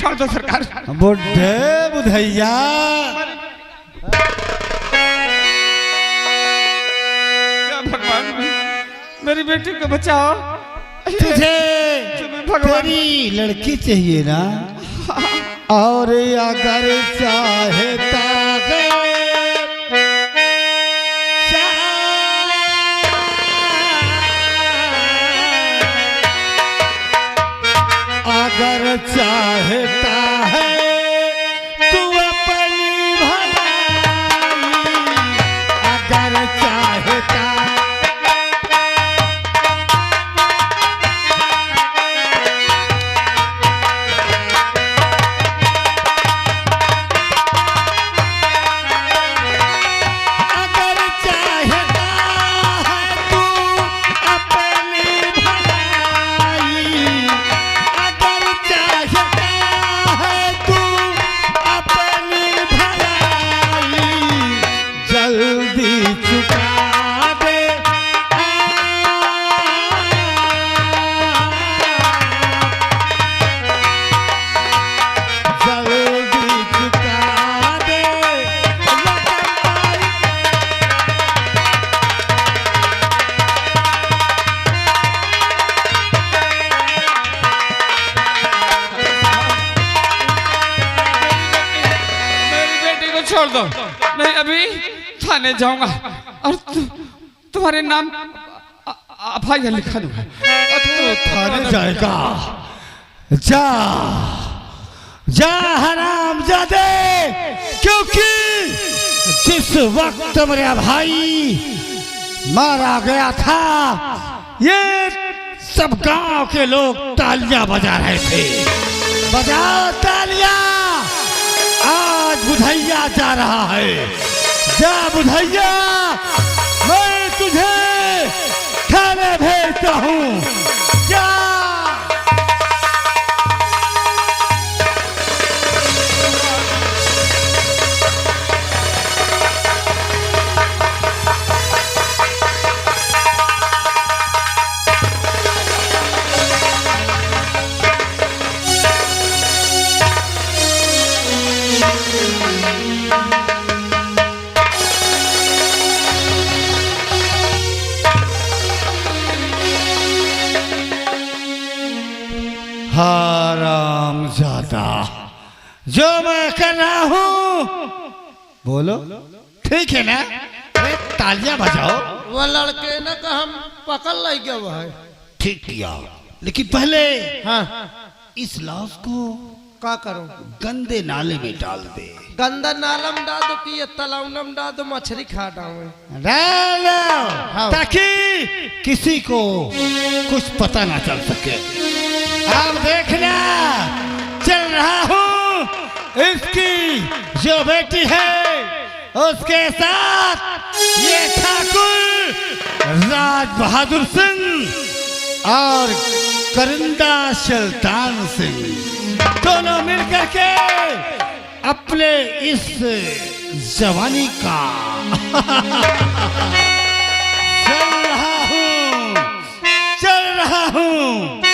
छोड़ दो सरकार। बुढ़े बुधैया भगवान मेरी बेटी को बचाओ। तुझे तेरी लड़की चाहिए ना, और अगर चाहता है अगर चाहता है तू अपनी भलाई, अगर चाहता छोड़ दो, नहीं अभी थाने जाऊंगा और तुम्हारे नाम एफआईआर लिखा दूंगा। थाने जाएगा? जा जा हरामजादे, क्योंकि जिस वक्त मेरा भाई मारा गया था ये सब गांव के लोग तालियां बजा रहे थे। बजाओ तालियां, आज बुधैया जा रहा है। जा बुधैया, मैं तुझे थाने भेजता हूँ। जा हरामजादा, जो मैं कर रहा हूँ बोलो ठीक है ना? अरे तालियां बजाओ। वो लड़के ने का हम पकड़ लाई गया वो है। ठीक किया, लेकिन पहले हाँ इस लाश को का करो? गंदे नाले में डाल दे। गंदा नालम डाल दो कि ये तालाब डाल दो, मछली खा डालो। डालो हाँ। ताकि किसी को कुछ पता ना चल सके। अब देखना, चल रहा हूँ इसकी जो बेटी है उसके साथ ये ठाकुर राज बहादुर सिंह और करिंदा सुल्तान सिंह दोनों मिलकर के अपने इस जवानी का चल रहा हूँ।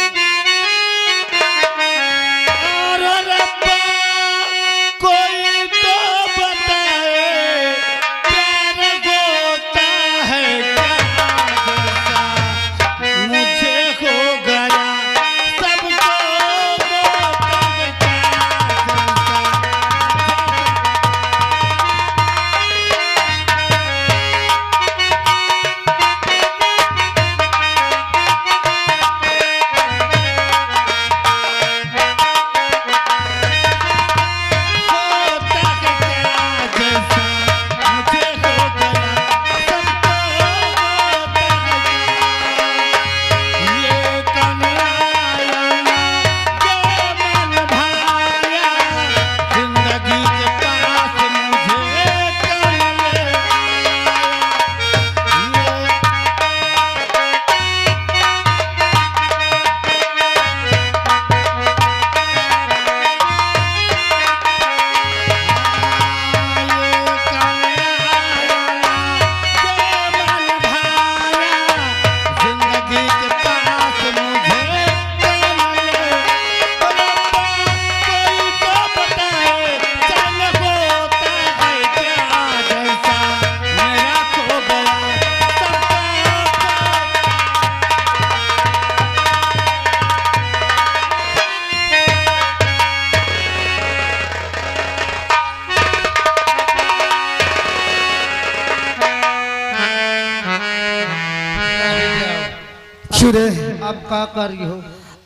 पूछू रे, अब का करी हो?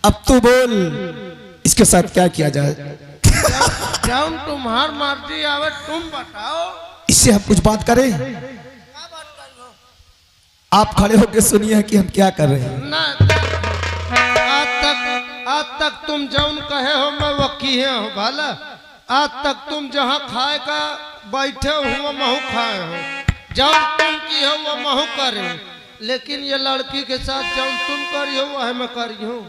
अब तू बोल इसके साथ क्या किया जाए। जाऊं तुम्हार मर्जी आवे, तुम बताओ। इससे हम कुछ बात करें? आप खड़े होकर सुनिए कि हम क्या कर रहे हैं। ना आज तक तुम जौन कहे हो मैं वो किए हो भला। आज तक तुम जहाँ खाए का बैठे हो महू खाए हो, जौन तुम की हो वो महू करे, लेकिन ये लड़की के साथ जौन तुम करी हो वह मैं करी हूँ।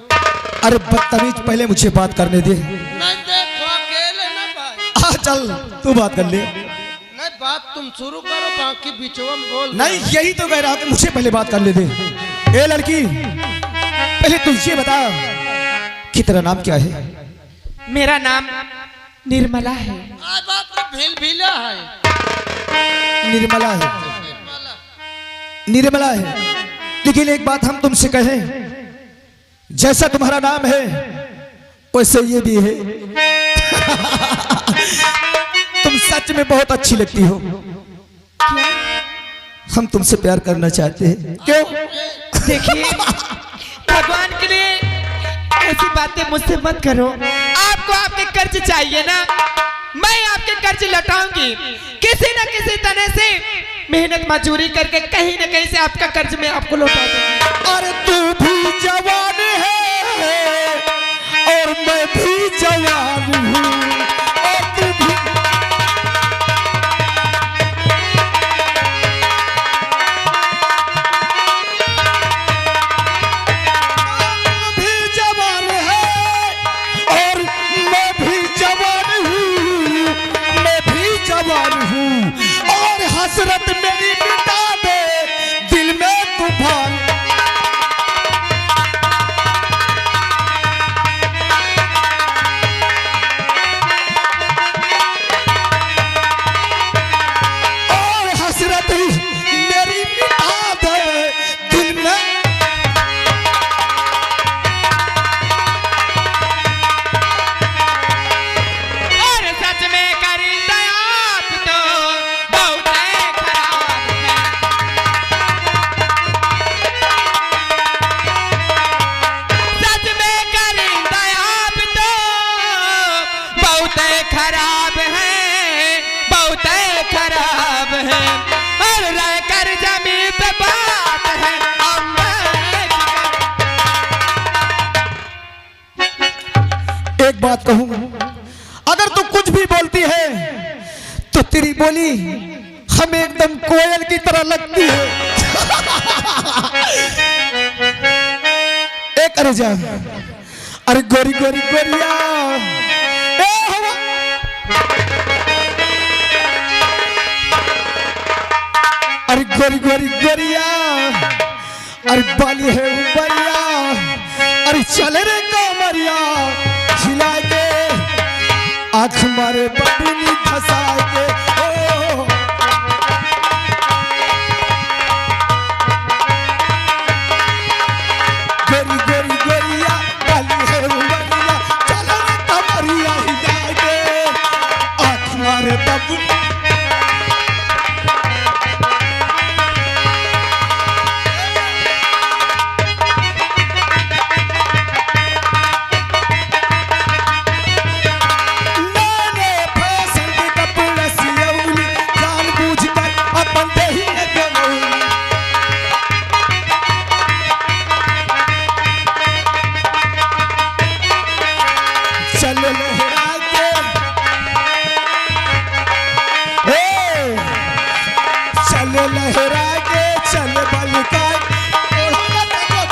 अरे बदतमीज, पहले मुझे बात करने दे। नहीं देखो अकेले ना भाई। चल तू बात कर ले। नहीं बात तुम शुरू करो, बाकी बीचवा में बोल। नहीं यही तो कह रहा हूं कि मुझे पहले बात कर ले दे। ए लड़की, पहले तू ये बता कि तेरा नाम क्या है? मेरा नाम निर्मला है। आज बात तो भील भीला है। निर्मला है, निर्मला। निर्मला है। लेकिन एक बात हम तुमसे कहें, जैसा तुम्हारा नाम है वैसे ये भी है। तुम सच में बहुत अच्छी लगती हो। हम तुमसे प्यार करना चाहते हैं। क्यों? देखिए, भगवान के लिए ऐसी बातें मुझसे मत करो। आपको आपके कर्ज चाहिए ना, मैं आपके कर्ज लौटाऊंगी। किसी न किसी तरह से मेहनत मजदूरी करके कहीं न कहीं से आपका कर्ज मैं आपको लौटा दूंगी। अरे तू भी जवान है और मैं भी जवान हूँ, और तू भी जवान है और मैं भी जवान हूँ, मैं भी जवान हूँ। और हसरत मेरी मिटा दे दिल में तूफान। मेरी मिटा दे दिल में। और सच में करिंदा आप तो बहुत खराब है। सच में करिंदा आप तो बहुत खराब है, बहुत खराब है। और रहकर जमीन पे बात है एक बात कहूं, अगर तू कुछ भी बोलती है तो तेरी बोली हमें एकदम कोयल की तरह लगती है। एक अरे जा, अरे गोरी गोरी गोरिया, ए हवा, अरे गोरी गोरी गोरिया, अरे बाली है उबरिया, अरे चले रे कमरिया झिला के, आँख मारे बबुनी धसा के। ओ गोरी गोरी गोरिया, बाली है उबरिया, चले रे कमरिया हिला के, आँख मारे बबुनी। लहरा के चल बलका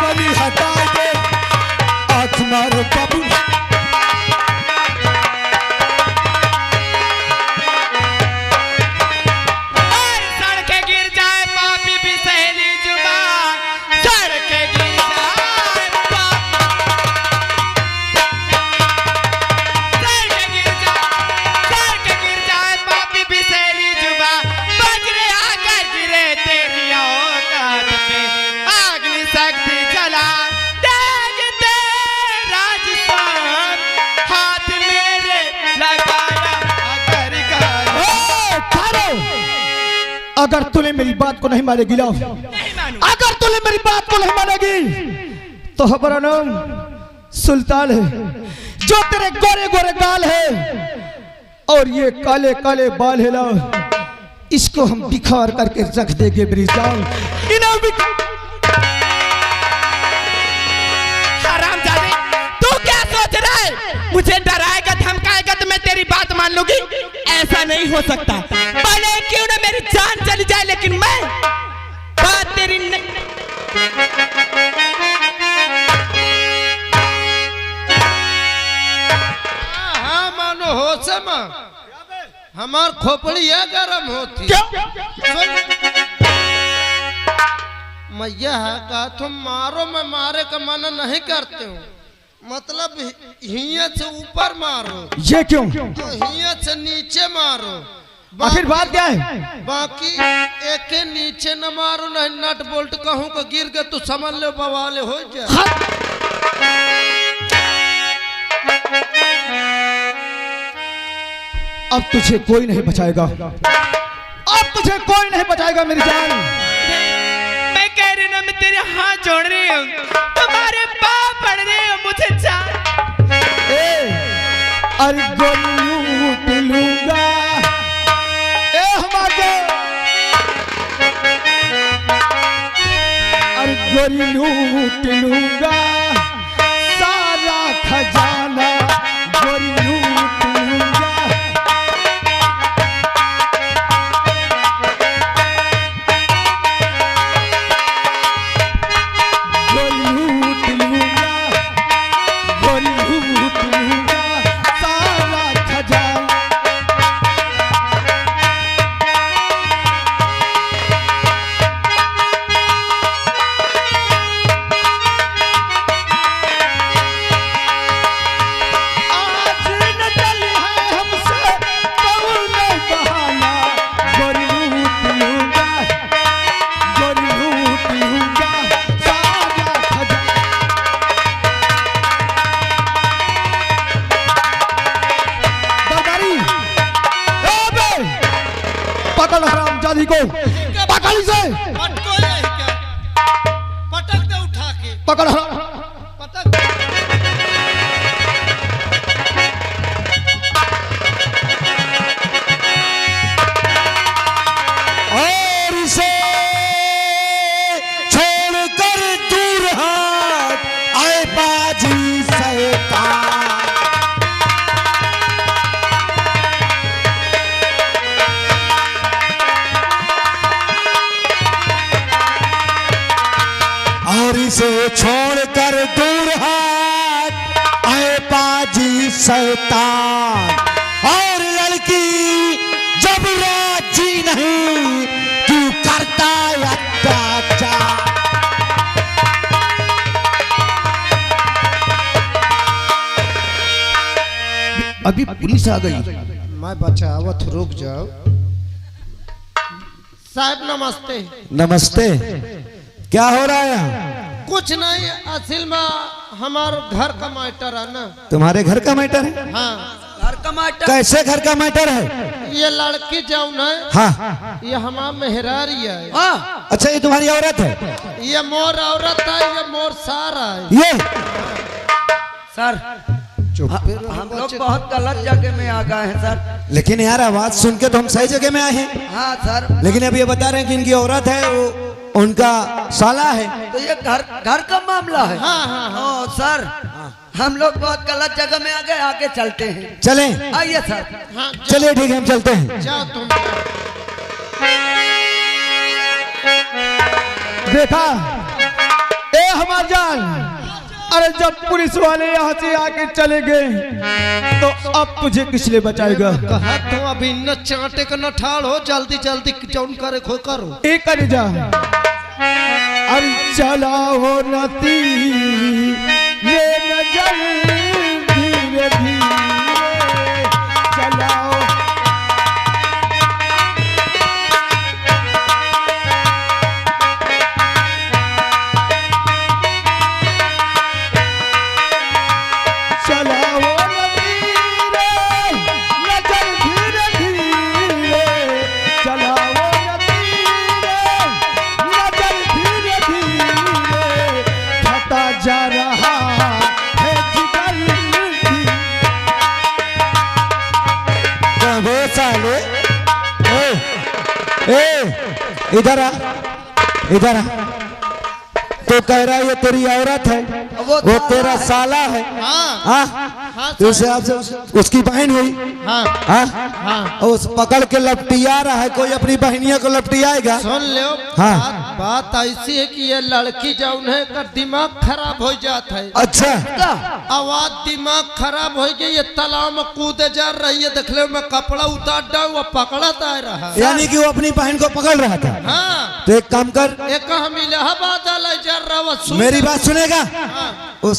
बली हटा के, आँख मारो बाबू। सड़के गिर जाए पापी भी सहेली जुबान, सड़के गिर जाए सड़के गिर जाए पापी भी सहेली जुबान, बजरे आकर गिरे तेरी औकात पे, अग्नि शक्ति जला देंगे राजस्थान, हाथ मेरे लगाया अगर अगर तूने मेरी बात को नहीं मानेगी, लो, अगर तूने मेरी बात को नहीं मानेगी तो हमारा नाम सुल्तान है, जो तेरे गोरे गोरे गाल है और ये काले काले बाल है ना, इसको हम बिखार करके रख देंगे मेरी जान। हरामजादे, तू क्या सोच रहा है? मुझे डराएगा धमकाएगा तो मैं तेरी बात मान लूंगी? ऐसा नहीं हो सकता। भले क्यों ना मेरी जान चली जाए, लेकिन मैं बात तेरी हाँ मानो हो से माँ हमार खोपड़ी है गरम होती। मैया है का तुम मारो, मैं मारे का मना नहीं करते हूँ, मतलब हिया से ऊपर मारो। ये क्यों? तो हिया से नीचे मारो। आखिर बात क्या है? बाकी एक के नीचे न मारो, नहीं नट बोल्ट कहूँ को गिर गए तो समझ लो बवाले हो जाए। अब तुझे कोई नहीं बचाएगा, अब तुझे कोई नहीं बचाएगा मेरी जान। मैं कह रही ना, मैं तेरे हाथ जोड़ रही हूँ, तुम्हारे पाँव पड़ रहे हो, मुझे जान। अरे गोली लूट लूंगा, हमारे अरे गोली लूट लूंगा, सारा खजाना गोली लूट लूंगा। पकड़ हरामजादी को, पकड़ इसे, पटक दे उठा के, पकड़ पटक दे। और इसे छोड़कर दूर हट, आए बाजी शैतान। और इसे छोड़कर दूर हट, आए बाजी शैतान। और लड़की जब राजी नहीं, तू करता अत्याचार। अभी पुलिस आ गई। मैं बचावत, रुक जाओ। साहब नमस्ते। नमस्ते, क्या हो रहा है यहाँ? कुछ नहीं, असल में हमार घर का मैटर है ना। तुम्हारे घर का मैटर है? हाँ, घर का मैटर। कैसे घर का मैटर है? ये लड़की जौन है, हाँ, ये हमार मेहरारी है। अच्छा, ये तुम्हारी औरत है? ये मोर औरत है, ये मोर सार है। ये सर, हम लोग बहुत गलत जगह में आ गए हैं सर। लेकिन यार आवाज सुन के तो हम सही जगह में आए हैं। हाँ सर, लेकिन अब ये बता रहे हैं कि इनकी औरत है, वो उनका साला है। तो ये घर का मामला है। हाँ हाँ हाँ। ओ सर, हम लोग बहुत गलत जगह में आ गए, आगे चलते हैं। चले? आइए सर। हाँ, चलिए ठीक है, हम चलते हैं। जाओ तुम। देखा ए हमार जान, अरे जब पुलिस वाले यहाँ से आके चले गए तो अब तुझे किसने बचाएगा? कहा तो अभी न चाटे का न ठाड़ हो, जल्दी जल्दी जौन करे खो करो। एक कर जा, अरे चला हो नती ये नजर धीरे धीरे चलाओ। चलाओ नतीरे नजर धीरे धीरे चलाओ नतीरे नजर धीरे धीरे छटा जा ए इधर आ, इधर आ। तो कह रहा है ये तेरी औरत है, वो तेरा साला है। हाँ तो उस हिसाब से उसकी बहन हुई। हाँ और उस पकड़ के लपटिया रहा है, कोई अपनी बहनिया को लपटियाएगा? सुन लो। हाँ। बात ऐसी है कि ये लड़की जो है का दिमाग खराब हो जाता है। अच्छा, आवाज दिमाग खराब हो गई, ये तालाब में कूदे जा रही है, देख ले मैं कपड़ा उतार डाऊं वो पकड़ता आ रहा है। यानी कि वो अपनी बहन को पकड़ रहा था। हाँ तो एक काम कर, एक हम इलाहाबाद आला जा रहा वो सुन मेरी बात सुनेगा? वो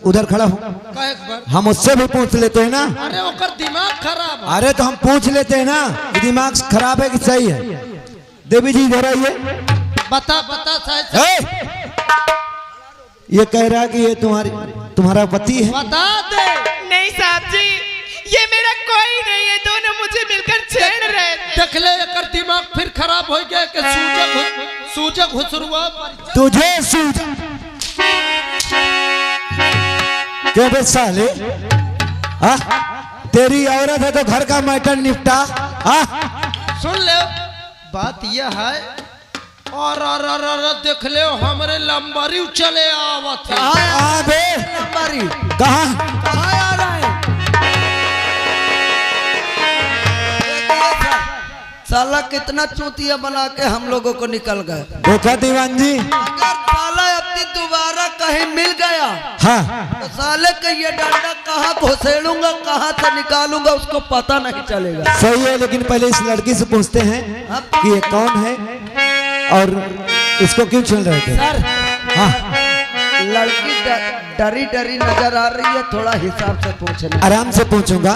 उधर खड़ा हो, का एक बार। हम उससे भी पूछ लेते हैं ना। अरे ओकर दिमाग खराब है। अरे तो हम पूछ लेते हैं ना कि दिमाग खराब है कि सही है। देवी जी इधर आइए। बता साहब। ए! ये कह रहा है कि ये तुम्हारा पति है। बता दे। नहीं साहब जी, ये मेरा कोई नहीं है, दोनों मुझे मिलकर छेड़ रहे थे। देख ले एकर दिमाग फिर खराब हो गया कि सूजक हुसरुआ। तुझे सूझ क्या बे साले? तेरी औरत है तो घर का मैटर निपटा। सुन ले बात यह है। और देख ले हमरे लंबरी चले आवत है। कहाँ आ रहा है? साला कितना चूतिया बना के हम लोगों को निकल गए। देखा दीवान जी? अगर साला अपनी दोबारा कहीं मिल गया हाँ, तो साले का ये डंडा कहाँ घुसेड़ूंगा, कहाँ से निकालूंगा उसको पता नहीं चलेगा। सही है, लेकिन पहले इस लड़की से पूछते हैं कि ये कौन है और इसको क्यों छेड़ रहे थे? सर, हाँ, लड़की डरी डरी नजर आ रही है, थोड़ा हिसाब से पूछना। आराम से पूछूंगा।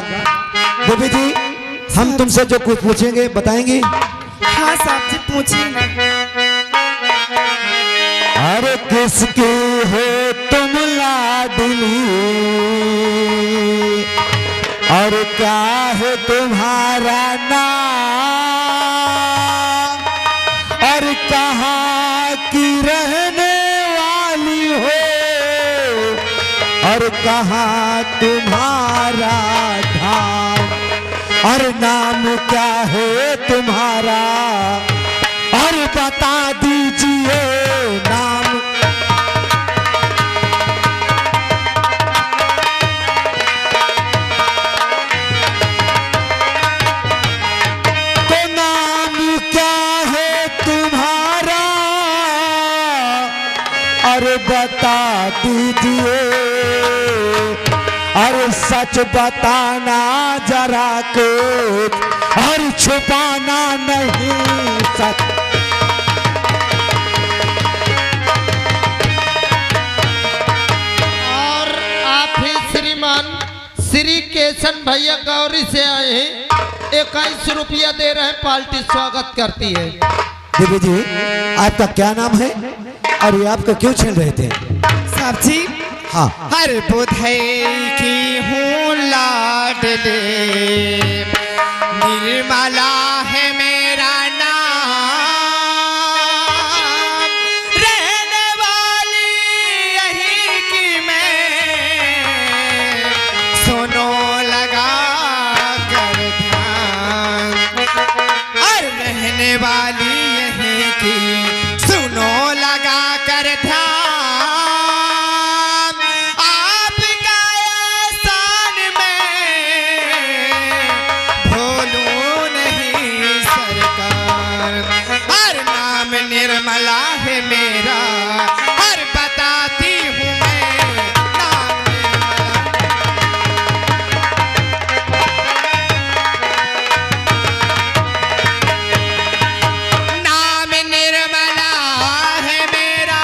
देवी जी, हम तुमसे जो कुछ पूछेंगे बताएंगी? हाँ साहब जी, पूछिए ना। अरे किसकी हो तुम लाडली और क्या है तुम्हारा नाम और कहाँ की रहने वाली हो और कहाँ तुम्हारा धाम और नाम क्या है तुम्हारा और बता दीजिए नाम। तो नाम क्या है तुम्हारा और बता दीजिए और सच बताना जरा कुछ और छुपाना नहीं सच। और आप ही श्रीमान श्री केशन भैया गौरी से आए हैं, 21 रुपया दे रहे हैं, पार्टी स्वागत करती है। देवी जी, आपका क्या नाम है और ये आपका क्यों छेड़ रहे थे? साहब जी, हाँ, हर बुधई की हूँ लाडले, निर्मला है मेरा नाम, रहने वाली यही की मैं, सुनो लगा कर ध्यान, और रहने वाली यही की सुनो लगा कर ध्यान। निर्मला है मेरा, हर बताती हूँ मैं नाम निर्मला। नाम निर्मला है मेरा,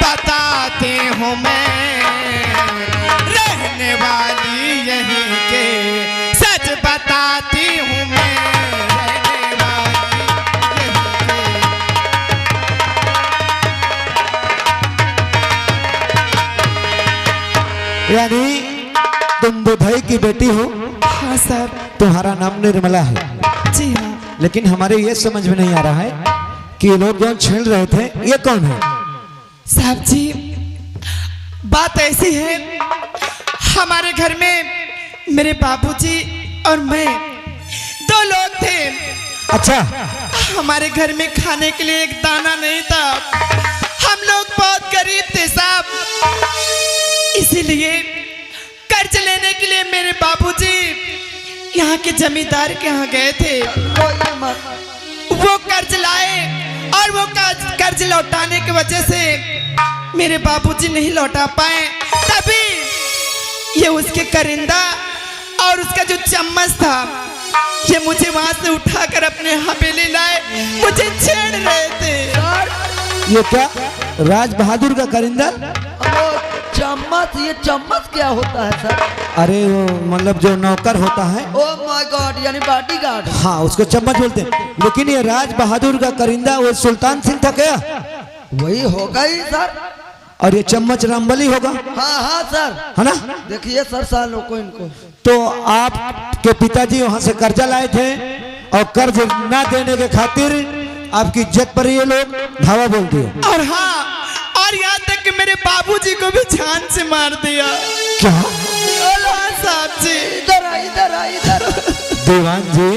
बताती हूँ मैं, रहने वाली यहीं के, सच बताती हूँ मैं। यानी तुम बुधई की बेटी हो? हाँ सर। तुम्हारा नाम निर्मला है? जी हाँ। लेकिन हमारे ये समझ में नहीं आ रहा है कि ये लोग जो छेड़ रहे थे ये कौन है? साहब जी, बात ऐसी है, हमारे घर में मेरे बाबूजी और मैं 2 लोग थे। अच्छा, हमारे घर में खाने के लिए एक दाना नहीं था। हम लोग बहुत गरीब थे साहब, इसीलिए कर्ज लेने के लिए मेरे बाबूजी यहाँ के जमींदार के यहाँ गए थे। रोइए मत। वो कर्ज लाए और वो कर्ज लौटाने की वजह से मेरे बाबूजी नहीं लौटा पाए। तभी ये उसके करिंदा और उसका जो चम्मच था, ये मुझे वहां से उठाकर अपने हवेली लाए, मुझे छेड़ रहे थे। ये क्या राज बहादुर का करिंदा? वो चम्मच, ये चम्मच क्या होता है सर? अरे वो मतलब जो नौकर होता है। ओ माय गॉड, यानी बॉडीगार्ड। हाँ, उसको चम्मच बोलते हैं। लेकिन ये राज बहादुर का करिंदा वो सुल्तान सिंह था क्या? वही होगा ही सर। और ये चम्मच रामबली होगा, हाँ हाँ सर, है ना? देखिए सर सालों को इनको। तो आपके पिताजी वहां से कर्जा लाए थे और कर्ज ना देने के खातिर आपकी इज्जत पर ये लोग धावा बोल दिए। और हाँ, और यहाँ तक कि मेरे बाबूजी को भी जान से मार दिया। क्या? हाँ साहब जी। इधर आ, इधर आ, इधर आ, दीवान जी,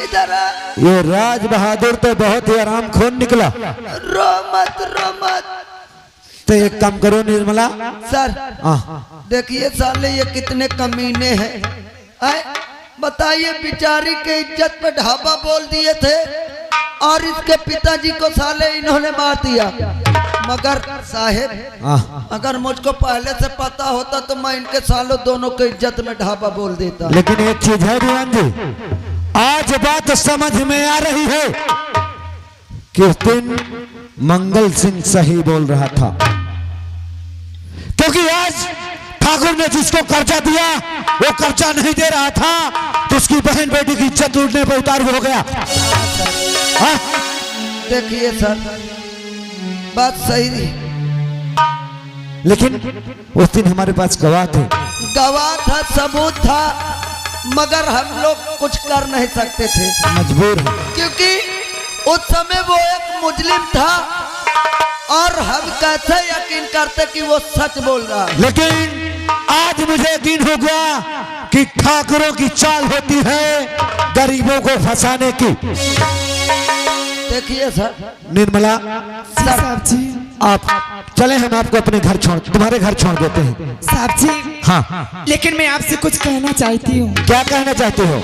इधर आ। ये राज बहादुर तो बहुत ही आराम खोन निकला। रो मत, रो मत। तो एक काम करो निर्मला सर, हाँ, देखिए साले ये कितने कमीने हैं। आए, बताइए, बेचारी के इज्जत पे ढाबा बोल दिए थे और इसके पिताजी को साले इन्होंने मार दिया। मगर साहेब, हाँ। अगर मुझको पहले से पता होता तो मैं इनके सालों दोनों के इज्जत में ढाबा बोल देता। लेकिन एक चीज है दीवान जी, आज बात समझ में आ रही है कि उस दिन मंगल सिंह सही बोल रहा था, क्योंकि आज ठाकुर ने जिसको कर्जा दिया वो कर्जा नहीं दे रहा था, तो उसकी बहन बेटी की इज्जत लूटने पर उतार हो गया। हाँ? देखिए सर, बात सही थी, लेकिन उस दिन हमारे पास गवाह थे। गवाह था, सबूत था, मगर हम लोग कुछ कर नहीं सकते थे, मजबूर है। क्योंकि उस समय वो एक मुजरिम था और हम कैसे यकीन करते कि वो सच बोल रहा है। लेकिन आज मुझे यकीन हो गया कि ठाकुरों की चाल होती है गरीबों को फंसाने की। देखिए सर, निर्मला, साहब जी, आप चले, हम आपको अपने घर छोड़, तुम्हारे घर छोड़ देते हैं। साहब जी, हाँ, लेकिन मैं आपसे कुछ कहना चाहती हूँ। क्या कहना चाहते हो?